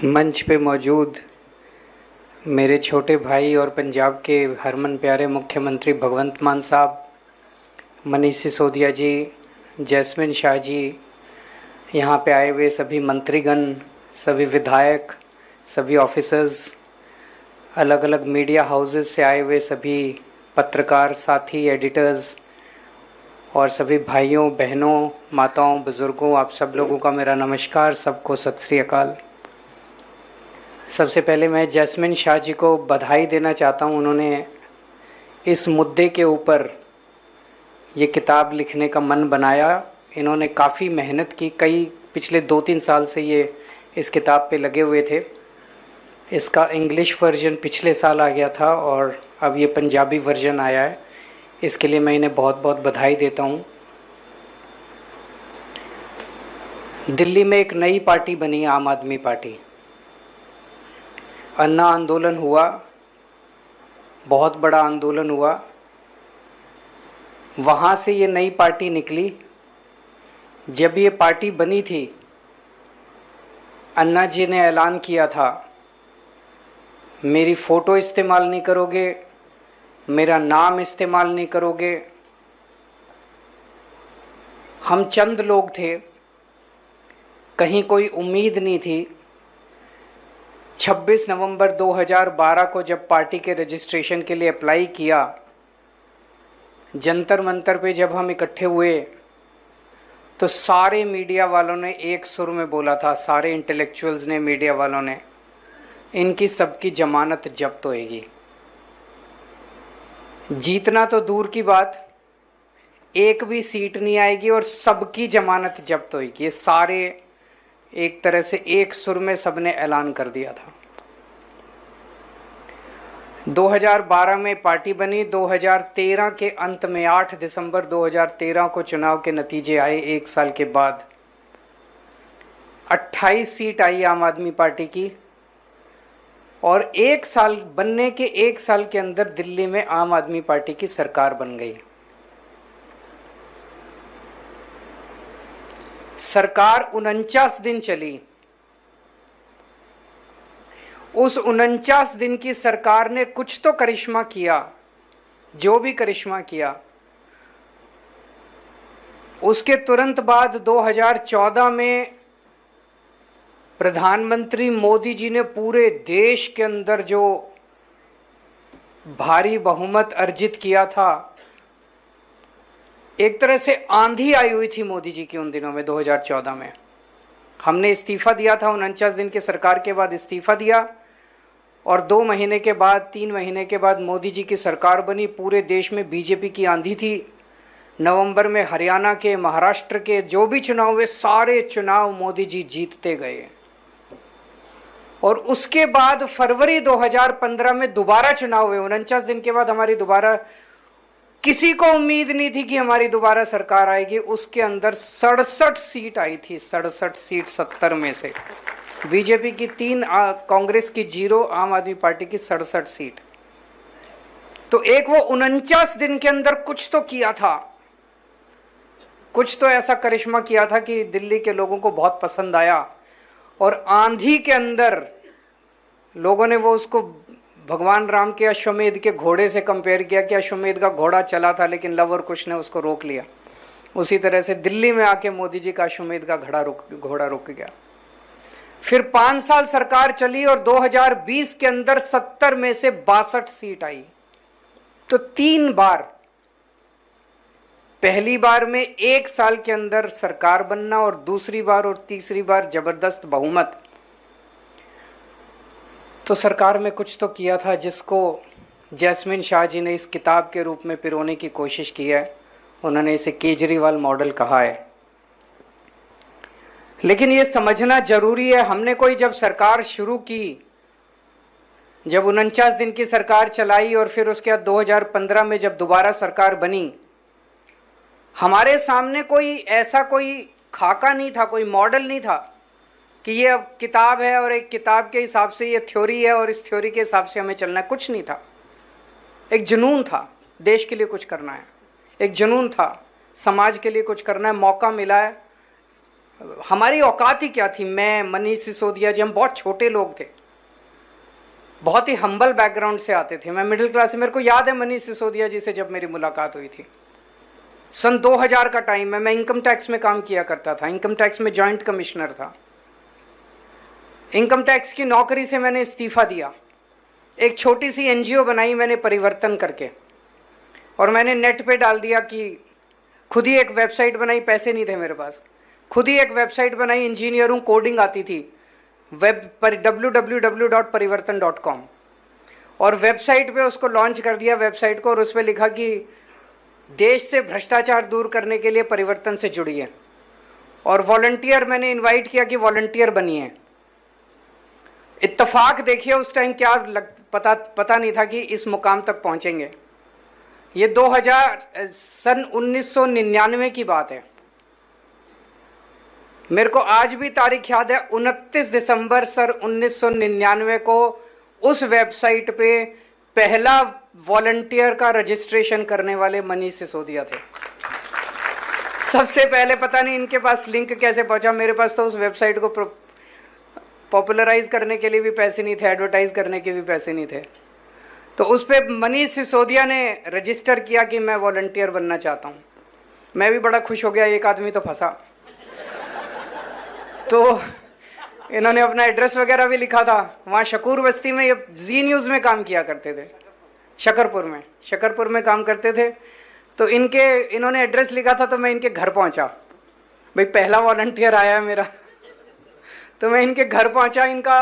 मंच पे मौजूद मेरे छोटे भाई और पंजाब के हरमन प्यारे मुख्यमंत्री भगवंत मान साहब, मनीष सिसोदिया जी, जैस्मिन शाह जी, यहाँ पे आए हुए सभी मंत्रीगण, सभी विधायक, सभी ऑफिसर्स, अलग अलग मीडिया हाउसेस से आए हुए सभी पत्रकार साथी, एडिटर्स और सभी भाइयों बहनों, माताओं, बुज़ुर्गों, आप सब लोगों का मेरा नमस्कार। सबको सत श्री अकाल। सबसे पहले मैं जैस्मिन शाह जी को बधाई देना चाहता हूँ। उन्होंने इस मुद्दे के ऊपर ये किताब लिखने का मन बनाया। इन्होंने काफ़ी मेहनत की, पिछले 2-3 साल से ये इस किताब पे लगे हुए थे। इसका इंग्लिश वर्जन पिछले साल आ गया था और अब ये पंजाबी वर्जन आया है। इसके लिए मैं इन्हें बहुत बहुत बधाई देता हूँ। दिल्ली में एक नई पार्टी बनी, आम आदमी पार्टी। अन्ना आंदोलन हुआ, बहुत बड़ा आंदोलन हुआ, वहाँ से ये नई पार्टी निकली। जब ये पार्टी बनी थी, अन्ना जी ने ऐलान किया था, मेरी फ़ोटो इस्तेमाल नहीं करोगे, मेरा नाम इस्तेमाल नहीं करोगे। हम चंद लोग थे, कहीं कोई उम्मीद नहीं थी। 26 नवंबर 2012 को जब पार्टी के रजिस्ट्रेशन के लिए अप्लाई किया, जंतर मंतर पे जब हम इकट्ठे हुए तो सारे मीडिया वालों ने एक सुर में बोला था, सारे इंटेलेक्चुअल्स ने, मीडिया वालों ने, इनकी सबकी जमानत जब्त होएगी। जीतना तो दूर की बात, एक भी सीट नहीं आएगी और सबकी जमानत जब्त होएगी। ये सारे एक तरह से एक सुर में सबने ऐलान कर दिया था। 2012 में पार्टी बनी। 2013 के अंत में 8 दिसंबर 2013 को चुनाव के नतीजे आए। एक साल के बाद 28 सीट आई आम आदमी पार्टी की और एक साल बनने के एक साल के अंदर दिल्ली में आम आदमी पार्टी की सरकार बन गई। सरकार 49 दिन चली। उस 49 दिन की सरकार ने कुछ तो करिश्मा किया। जो भी करिश्मा किया, उसके तुरंत बाद 2014 में प्रधानमंत्री मोदी जी ने पूरे देश के अंदर जो भारी बहुमत अर्जित किया था, एक तरह से आंधी आई हुई थी मोदी जी की उन दिनों में। 2014 में हमने इस्तीफा दिया था, 49 दिन की सरकार के बाद इस्तीफा दिया और 2 महीने के बाद, 3 महीने के बाद मोदी जी की सरकार बनी। पूरे देश में बीजेपी की आंधी थी। नवंबर में हरियाणा के, महाराष्ट्र के जो भी चुनाव हुए, सारे चुनाव मोदी जी जीतते गए। और उसके बाद फरवरी 2015 में दोबारा चुनाव हुए। 49 दिन के बाद हमारी दोबारा, किसी को उम्मीद नहीं थी कि हमारी दोबारा सरकार आएगी। उसके अंदर 67 सीट आई थी, 67 सीट 70 में से। बीजेपी की 3, कांग्रेस की 0, आम आदमी पार्टी की 67 सीट। तो एक वो 49 दिन के अंदर कुछ तो किया था, कुछ तो ऐसा करिश्मा किया था कि दिल्ली के लोगों को बहुत पसंद आया। और आंधी के अंदर लोगों ने वो उसको भगवान राम के अश्वमेध के घोड़े से कंपेयर किया कि अश्वमेध का घोड़ा चला था लेकिन लव और कुश ने उसको रोक लिया। उसी तरह से दिल्ली में आके मोदी जी का अश्वमेध का घोड़ा रुक गया। फिर 5 साल सरकार चली और 2020 के अंदर 70 में से 62 सीट आई। तो 3 बार, पहली बार में 1 साल के अंदर सरकार बनना और दूसरी बार और तीसरी बार जबरदस्त बहुमत। तो सरकार में कुछ तो किया था, जिसको जैस्मिन शाह जी ने इस किताब के रूप में पिरोने की कोशिश की है। उन्होंने इसे केजरीवाल मॉडल कहा है। लेकिन ये समझना जरूरी है, हमने कोई जब सरकार शुरू की, जब 49 दिन की सरकार चलाई और फिर उसके बाद 2015 में जब दोबारा सरकार बनी, हमारे सामने कोई ऐसा कोई खाका नहीं था, कोई मॉडल नहीं था कि ये अब किताब है और एक किताब के हिसाब से ये थ्योरी है और इस थ्योरी के हिसाब से हमें चलना है। कुछ नहीं था। एक जुनून था, देश के लिए कुछ करना है। एक जुनून था, समाज के लिए कुछ करना है। मौका मिला है, हमारी औकात ही क्या थी। मैं, मनीष सिसोदिया जी, हम बहुत छोटे लोग थे, बहुत ही हम्बल बैकग्राउंड से आते थे। मैं मिडिल क्लास से, मेरे को याद है मनीष सिसोदिया जी से जब मेरी मुलाकात हुई थी, सन 2000 का टाइम है। मैं इनकम टैक्स में काम किया करता था, इनकम टैक्स में जॉइंट कमिश्नर था। इनकम टैक्स की नौकरी से मैंने इस्तीफा दिया, एक छोटी सी एनजीओ बनाई मैंने परिवर्तन करके, और मैंने नेट पे डाल दिया कि खुद ही एक वेबसाइट बनाई, पैसे नहीं थे मेरे पास, खुद ही एक वेबसाइट बनाई, इंजीनियर हूँ, कोडिंग आती थी, वेब पर www.parivartan.com, और वेबसाइट पे उसको लॉन्च कर दिया वेबसाइट को, और उस पर लिखा कि देश से भ्रष्टाचार दूर करने के लिए परिवर्तन से जुड़िए, और वॉलंटियर मैंने इनवाइट किया कि वॉलंटियर बनिए। इत्तेफाक देखिए उस टाइम क्या पता नहीं था कि इस मुकाम तक पहुंचेंगे। ये 2000 सन 1999 की बात है। मेरे को आज भी तारीख याद है, 29 दिसंबर सन 1999 को उस वेबसाइट पे पहला वॉलंटियर का रजिस्ट्रेशन करने वाले मनीष सिसोदिया थे। सबसे पहले, पता नहीं इनके पास लिंक कैसे पहुंचा, मेरे पास तो उस वेबसाइट को पॉपुलराइज करने के लिए भी पैसे नहीं थे, एडवर्टाइज करने के भी पैसे नहीं थे। तो उस पर मनीष सिसोदिया ने रजिस्टर किया कि मैं वॉलंटियर बनना चाहता हूँ। मैं भी बड़ा खुश हो गया, एक आदमी तो फंसा। तो इन्होंने अपना एड्रेस वगैरह भी लिखा था, वहाँ शकूर बस्ती में, ये जी न्यूज़ में काम किया करते थे, शकरपुर में काम करते थे। तो इन्होंने एड्रेस लिखा था, तो मैं इनके घर पहुँचा, भाई पहला वॉलंटियर आया है मेरा। तो मैं इनके घर पहुँचा, इनका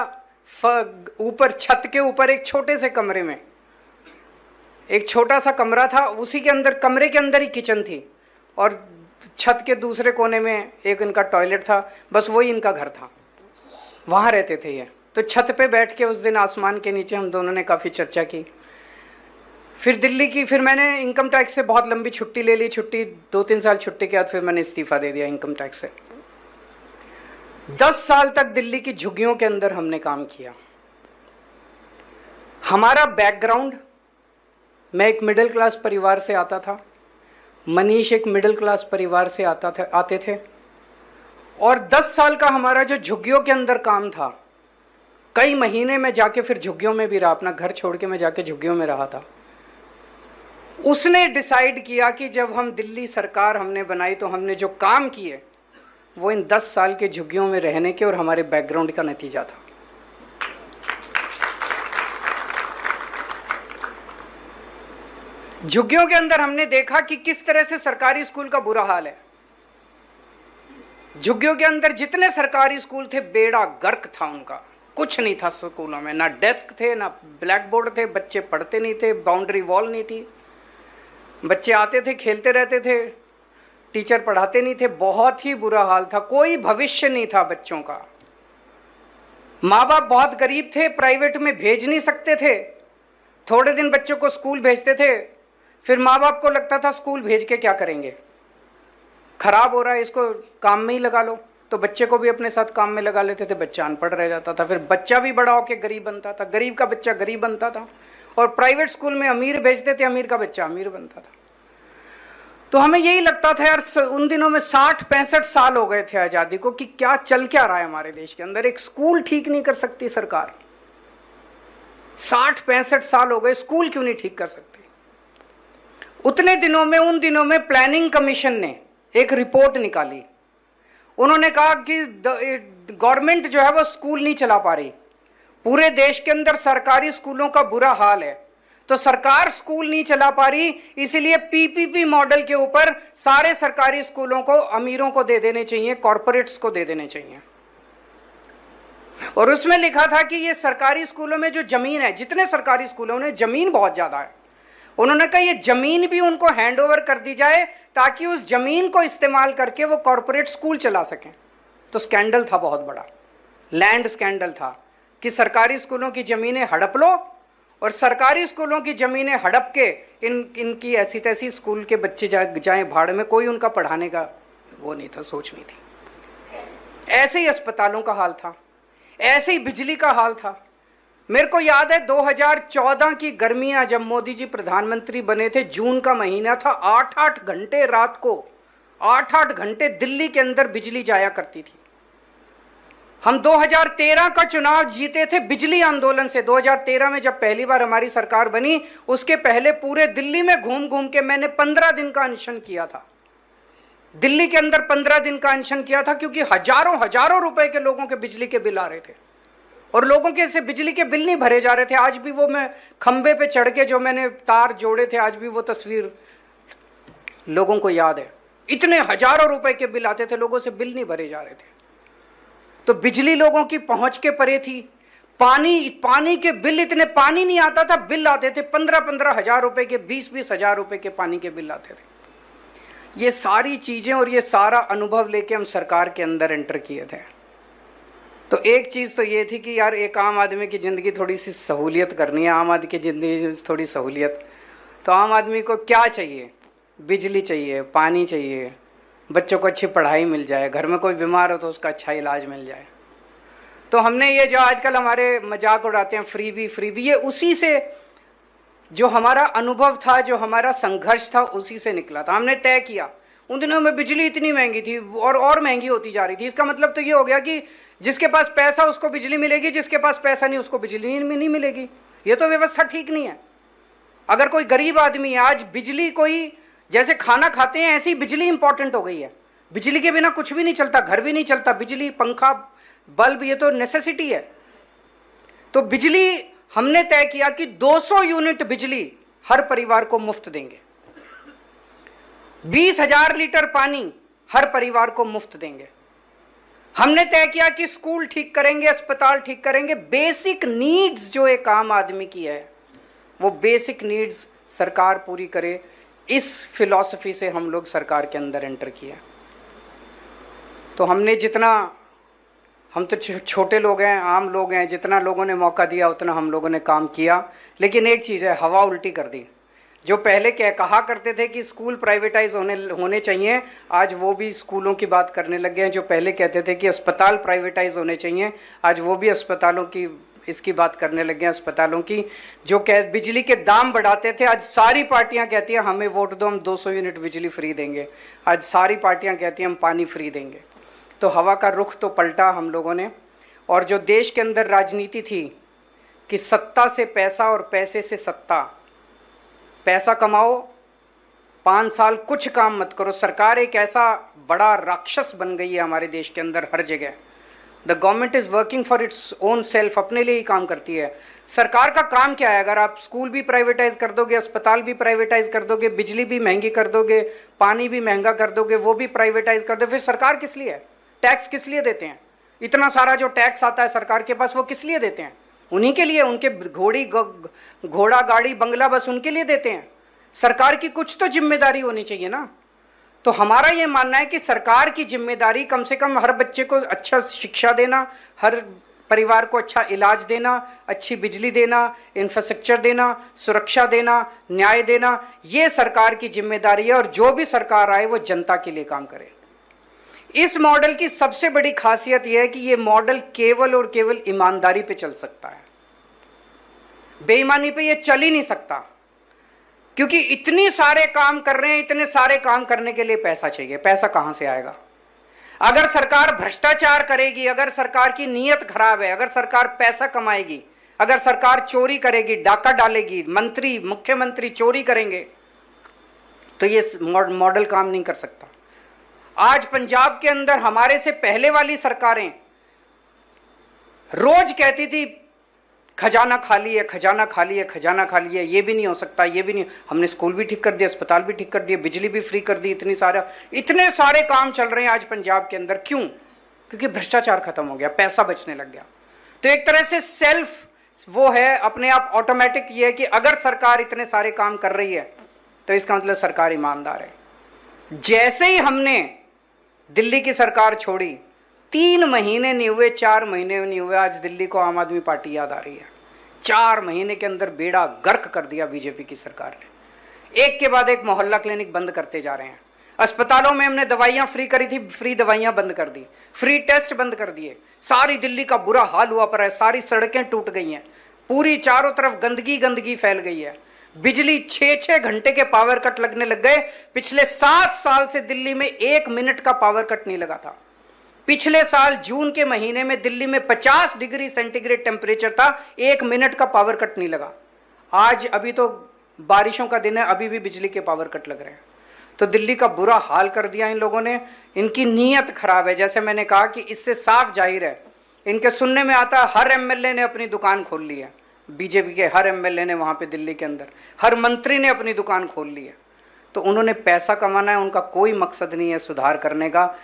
ऊपर छत के ऊपर एक छोटे से कमरे में एक छोटा सा कमरा था, उसी के अंदर, कमरे के अंदर ही किचन थी, और छत के दूसरे कोने में एक इनका टॉयलेट था, बस वही इनका घर था, वहाँ रहते थे ये। तो छत पे बैठ के उस दिन आसमान के नीचे हम दोनों ने काफ़ी चर्चा की। फिर दिल्ली की, फिर मैंने इनकम टैक्स से बहुत लंबी छुट्टी ले ली, 2-3 साल छुट्टी के बाद फिर मैंने इस्तीफा दे दिया इनकम टैक्स से। 10 साल तक दिल्ली की झुग्गियों के अंदर हमने काम किया। हमारा बैकग्राउंड, मैं एक मिडिल क्लास परिवार से आता था, मनीष एक मिडिल क्लास परिवार से आते थे, और 10 साल का हमारा जो झुग्गियों के अंदर काम था, कई महीने में जाके फिर झुग्गियों में भी रहा, अपना घर छोड़ के मैं जाके झुग्गियों में रहा था। उसने डिसाइड किया कि जब हम दिल्ली सरकार हमने बनाई, तो हमने जो काम किए वो इन 10 साल के झुग्गियों में रहने के और हमारे बैकग्राउंड का नतीजा था। झुग्गियों के अंदर हमने देखा कि किस तरह से सरकारी स्कूल का बुरा हाल है। झुग्गियों के अंदर जितने सरकारी स्कूल थे, बेड़ा गर्क था उनका, कुछ नहीं था स्कूलों में, ना डेस्क थे, ना ब्लैक बोर्ड थे, बच्चे पढ़ते नहीं थे, बाउंड्री वॉल नहीं थी, बच्चे आते थे खेलते रहते थे, टीचर पढ़ाते नहीं थे, बहुत ही बुरा हाल था, कोई भविष्य नहीं था बच्चों का। माँ बाप बहुत गरीब थे, प्राइवेट में भेज नहीं सकते थे, थोड़े दिन बच्चों को स्कूल भेजते थे, फिर माँ बाप को लगता था स्कूल भेज के क्या करेंगे, खराब हो रहा है, इसको काम में ही लगा लो, तो बच्चे को भी अपने साथ काम में लगा लेते थे, बच्चा अनपढ़ रह जाता था, फिर बच्चा भी बड़ा होकर गरीब बनता था, गरीब का बच्चा गरीब बनता था, और प्राइवेट स्कूल में अमीर भेजते थे, अमीर का बच्चा अमीर बनता था। तो हमें यही लगता था यार, उन दिनों में 60-65 साल हो गए थे आजादी को, कि क्या चल क्या रहा है हमारे देश के अंदर, एक स्कूल ठीक नहीं कर सकती सरकार। 60-65 साल हो गए, स्कूल क्यों नहीं ठीक कर सकती। उतने दिनों में, उन दिनों में प्लानिंग कमीशन ने एक रिपोर्ट निकाली, उन्होंने कहा कि गवर्नमेंट जो है वो स्कूल नहीं चला पा रही, पूरे देश के अंदर सरकारी स्कूलों का बुरा हाल है, तो सरकार स्कूल नहीं चला पा रही, इसीलिए पीपीपी मॉडल के ऊपर सारे सरकारी स्कूलों को अमीरों को दे देने चाहिए, कॉरपोरेट्स को दे देने चाहिए। और उसमें लिखा था कि ये सरकारी स्कूलों में जो जमीन है, जितने सरकारी स्कूलों में जमीन बहुत ज्यादा है, उन्होंने कहा ये जमीन भी उनको हैंड ओवर कर दी जाए, ताकि उस जमीन को इस्तेमाल करके वो कॉरपोरेट स्कूल चला सकें। तो स्कैंडल था बहुत बड़ा, लैंड स्कैंडल था, कि सरकारी स्कूलों की जमीनें हड़प लो, और सरकारी स्कूलों की जमीनें हड़प के इनकी ऐसी तैसी स्कूल के बच्चे जाएं भाड़ में, कोई उनका पढ़ाने का वो नहीं था, सोच नहीं थी। ऐसे ही अस्पतालों का हाल था, ऐसे ही बिजली का हाल था। मेरे को याद है 2014 की गर्मियां, जब मोदी जी प्रधानमंत्री बने थे, जून का महीना था, 8-8 घंटे रात को 8-8 घंटे दिल्ली के अंदर बिजली जाया करती थी। हम 2013 का चुनाव जीते थे बिजली आंदोलन से। 2013 में जब पहली बार हमारी सरकार बनी, उसके पहले पूरे दिल्ली में घूम घूम के मैंने 15 दिन का अनशन किया था। दिल्ली के अंदर 15 दिन का अनशन किया था, क्योंकि हजारों हजारों रुपए के लोगों के बिजली के बिल आ रहे थे और लोगों के से बिजली के बिल नहीं भरे जा रहे थे। आज भी वो मैं खंबे पे चढ़ के जो मैंने तार जोड़े थे, आज भी वो तस्वीर लोगों को याद है। इतने हजारों रुपए के बिल आते थे, लोगों से बिल नहीं भरे जा रहे थे। तो बिजली लोगों की पहुंच के परे थी। पानी के बिल, इतने पानी नहीं आता था, बिल आते थे 15-15 हजार रुपए के, 20-20 हजार रुपए के पानी के बिल आते थे। ये सारी चीजें और ये सारा अनुभव लेके हम सरकार के अंदर एंटर किए थे। तो एक चीज तो ये थी कि यार एक आम आदमी की जिंदगी थोड़ी सी सहूलियत करनी है, आम आदमी की जिंदगी में थोड़ी सहूलियत। तो आम आदमी को क्या चाहिए? बिजली चाहिए, पानी चाहिए, बच्चों को अच्छी पढ़ाई मिल जाए, घर में कोई बीमार हो तो उसका अच्छा इलाज मिल जाए। तो हमने ये जो आजकल हमारे मजाक उड़ाते हैं फ्री भी, ये उसी से जो हमारा अनुभव था, जो हमारा संघर्ष था, उसी से निकला था। हमने तय किया, उन दिनों में बिजली इतनी महंगी थी और महंगी होती जा रही थी। इसका मतलब तो ये हो गया कि जिसके पास पैसा उसको बिजली मिलेगी, जिसके पास पैसा नहीं उसको बिजली नहीं मिलेगी। ये तो व्यवस्था ठीक नहीं है। अगर कोई गरीब आदमी है, आज बिजली कोई जैसे खाना खाते हैं ऐसी बिजली इंपॉर्टेंट हो गई है। बिजली के बिना कुछ भी नहीं चलता, घर भी नहीं चलता। बिजली, पंखा, बल्ब, ये तो नेसेसिटी है। तो बिजली हमने तय किया कि 200 यूनिट बिजली हर परिवार को मुफ्त देंगे, 20,000 लीटर पानी हर परिवार को मुफ्त देंगे। हमने तय किया कि स्कूल ठीक करेंगे, अस्पताल ठीक करेंगे। बेसिक नीड्स जो एक आम आदमी की है, वो बेसिक नीड्स सरकार पूरी करे। इस फिलॉसफी से हम लोग सरकार के अंदर एंटर किया। तो हमने जितना, हम तो छोटे लोग हैं, आम लोग हैं, जितना लोगों ने मौका दिया उतना हम लोगों ने काम किया। लेकिन एक चीज़ है, हवा उल्टी कर दी। जो पहले कहा करते थे कि स्कूल प्राइवेटाइज होने चाहिए, आज वो भी स्कूलों की बात करने लग गए हैं। जो पहले कहते थे कि अस्पताल प्राइवेटाइज होने चाहिए, आज वो भी अस्पतालों की इसकी बात करने लग गए हैं, अस्पतालों की। जो बिजली के दाम बढ़ाते थे, आज सारी पार्टियां कहती हैं हमें वोट दो, हम 200 यूनिट बिजली फ्री देंगे। आज सारी पार्टियां कहती हैं हम पानी फ्री देंगे। तो हवा का रुख तो पलटा हम लोगों ने। और जो देश के अंदर राजनीति थी कि सत्ता से पैसा और पैसे से सत्ता, पैसा कमाओ, 5 साल कुछ काम मत करो। सरकार एक ऐसा बड़ा राक्षस बन गई है हमारे देश के अंदर हर जगह। The government is working for its own self, अपने लिए ही काम करती है। सरकार का काम क्या है? अगर आप स्कूल भी प्राइवेटाइज कर दोगे, अस्पताल भी प्राइवेटाइज कर दोगे, बिजली भी महंगी कर दोगे, पानी भी महंगा कर दोगे, वो भी प्राइवेटाइज कर दो, फिर सरकार किस लिए है? टैक्स किस लिए देते हैं? इतना सारा जो टैक्स आता है सरकार के पास, वो किस लिए देते हैं? उन्हीं के लिए। उनके घोड़ा, गाड़ी, बंगला, बस उनके लिए देते हैं। सरकार की कुछ तो जिम्मेदारी होनी चाहिए ना। तो हमारा ये मानना है कि सरकार की जिम्मेदारी कम से कम हर बच्चे को अच्छा शिक्षा देना, हर परिवार को अच्छा इलाज देना, अच्छी बिजली देना, इंफ्रास्ट्रक्चर देना, सुरक्षा देना, न्याय देना, ये सरकार की जिम्मेदारी है। और जो भी सरकार आए वो जनता के लिए काम करे। इस मॉडल की सबसे बड़ी खासियत यह है कि ये मॉडल केवल और केवल ईमानदारी पे चल सकता है, बेईमानी पे ये चल ही नहीं सकता। क्योंकि इतने सारे काम कर रहे हैं, इतने सारे काम करने के लिए पैसा चाहिए। पैसा कहां से आएगा? अगर सरकार भ्रष्टाचार करेगी, अगर सरकार की नीयत खराब है, अगर सरकार पैसा कमाएगी, अगर सरकार चोरी करेगी, डाका डालेगी, मंत्री, मुख्यमंत्री चोरी करेंगे, तो ये मॉडल काम नहीं कर सकता। आज पंजाब के अंदर हमारे से पहले वाली सरकारें रोज कहती थी खजाना खाली है, खजाना खाली है, खजाना खाली है, ये भी नहीं हो सकता, ये भी नहीं। हमने स्कूल भी ठीक कर दिया, अस्पताल भी ठीक कर दिया, बिजली भी फ्री कर दी, इतने सारे काम चल रहे हैं आज पंजाब के अंदर। क्यों? क्योंकि भ्रष्टाचार खत्म हो गया, पैसा बचने लग गया। तो एक तरह से सेल्फ वो है, अपने आप ऑटोमेटिक ये है कि अगर सरकार इतने सारे काम कर रही है तो इसका मतलब सरकार ईमानदार है। जैसे ही हमने दिल्ली की सरकार छोड़ी, 3 महीने नहीं हुए, 4 महीने नहीं हुए, आज दिल्ली को आम आदमी पार्टी याद आ रही है। 4 महीने के अंदर बेड़ा गर्क कर दिया बीजेपी की सरकार ने। एक के बाद एक मोहल्ला क्लिनिक बंद करते जा रहे हैं। अस्पतालों में हमने दवाइयां फ्री करी थी, फ्री दवाइयां बंद कर दी, फ्री टेस्ट बंद कर दिए। सारी दिल्ली का बुरा हाल हुआ पड़ा है, सारी सड़कें टूट गई हैं, पूरी चारों तरफ गंदगी गंदगी फैल गई है। बिजली 6-6 घंटे के पावर कट लगने लग गए। पिछले 7 साल से दिल्ली में 1 मिनट का पावर कट नहीं लगा था। पिछले साल जून के महीने में दिल्ली में 50 डिग्री सेंटीग्रेड टेम्परेचर था, 1 मिनट का पावर कट नहीं लगा। आज अभी तो बारिशों का दिन है, अभी भी बिजली के पावर कट लग रहे हैं। तो दिल्ली का बुरा हाल कर दिया इन लोगों ने। इनकी नीयत खराब है। जैसे मैंने कहा कि इससे साफ जाहिर है, इनके सुनने में आता है हर एमएलए ने अपनी दुकान खोल ली है। बीजेपी के हर एमएलए ने वहां पे दिल्ली के अंदर, हर मंत्री ने अपनी दुकान खोल ली है। तो उन्होंने पैसा कमाना है, उनका कोई मकसद नहीं है सुधार करने का।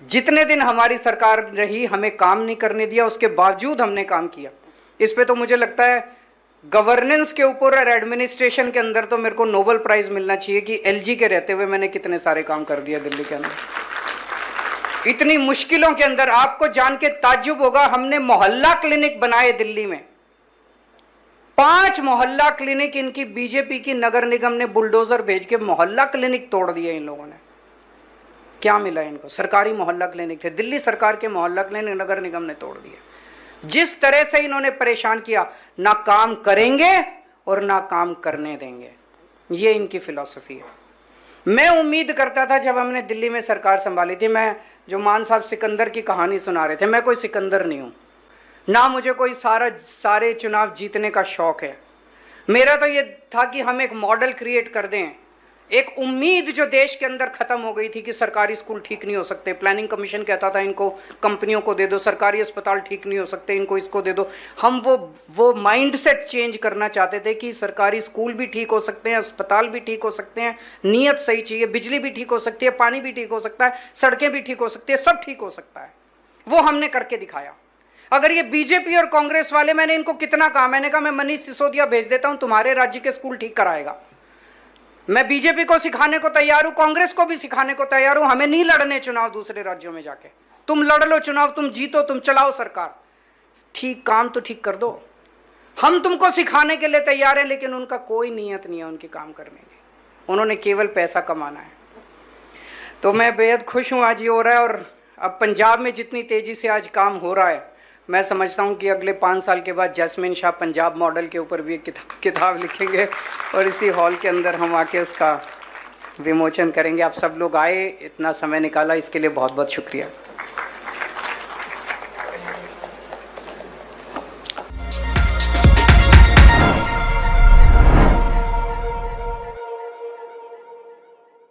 जितने दिन हमारी सरकार रही हमें काम नहीं करने दिया, उसके बावजूद हमने काम किया। इस पे तो मुझे लगता है गवर्नेंस के ऊपर और एडमिनिस्ट्रेशन के अंदर तो मेरे को नोबेल प्राइज मिलना चाहिए कि एलजी के रहते हुए मैंने कितने सारे काम कर दिया दिल्ली के अंदर। इतनी मुश्किलों के अंदर आपको जान के ताज्जुब होगा, हमने मोहल्ला क्लिनिक बनाए दिल्ली में। 5 मोहल्ला क्लिनिक इनकी बीजेपी की नगर निगम ने बुलडोजर भेज के मोहल्ला क्लिनिक तोड़ दिए इन लोगों ने। क्या मिला इनको? सरकारी मोहल्ला क्लिनिक थे, दिल्ली सरकार के मोहल्ला क्लिनिक नगर निगम ने तोड़ दिए। जिस तरह से इन्होंने परेशान किया, ना काम करेंगे और ना काम करने देंगे, ये इनकी फिलॉसफी है। मैं उम्मीद करता था जब हमने दिल्ली में सरकार संभाली थी, मैं जो मान साहब सिकंदर की कहानी सुना रहे थे, मैं कोई सिकंदर नहीं हूं, ना मुझे कोई सारे चुनाव जीतने का शौक है। मेरा तो ये था कि हम एक मॉडल क्रिएट कर दें, एक उम्मीद जो देश के अंदर खत्म हो गई थी कि सरकारी स्कूल ठीक नहीं हो सकते। प्लानिंग कमीशन कहता था इनको कंपनियों को दे दो, सरकारी अस्पताल ठीक नहीं हो सकते, इनको इसको दे दो। हम वो माइंडसेट चेंज करना चाहते थे कि सरकारी स्कूल भी ठीक हो सकते हैं, अस्पताल भी ठीक हो सकते हैं, नीयत सही चाहिए, बिजली भी ठीक हो सकती है, पानी भी ठीक हो सकता है, सड़कें भी ठीक हो सकती है, सब ठीक हो सकता है। वो हमने करके दिखाया। अगर ये बीजेपी और कांग्रेस वाले, मैंने इनको कितना कहा, मैंने कहा मैं मनीष सिसोदिया भेज देता हूं, तुम्हारे राज्य के स्कूल ठीक कराएगा। मैं बीजेपी को सिखाने को तैयार हूं, कांग्रेस को भी सिखाने को तैयार हूं। हमें नहीं लड़ने चुनाव दूसरे राज्यों में जाके, तुम लड़ लो चुनाव, तुम जीतो, तुम चलाओ सरकार, ठीक काम तो ठीक कर दो। हम तुमको सिखाने के लिए तैयार है, लेकिन उनका कोई नियत नहीं है उनके काम करने की, उन्होंने केवल पैसा कमाना है। तो मैं बेहद खुश हूं आज ये हो रहा है। और अब पंजाब में जितनी तेजी से आज काम हो रहा है, मैं समझता हूं कि अगले 5 साल के बाद जैस्मिन शाह पंजाब मॉडल के ऊपर भी एक किताब लिखेंगे और इसी हॉल के अंदर हम आके उसका विमोचन करेंगे। आप सब लोग आए, इतना समय निकाला, इसके लिए बहुत बहुत शुक्रिया।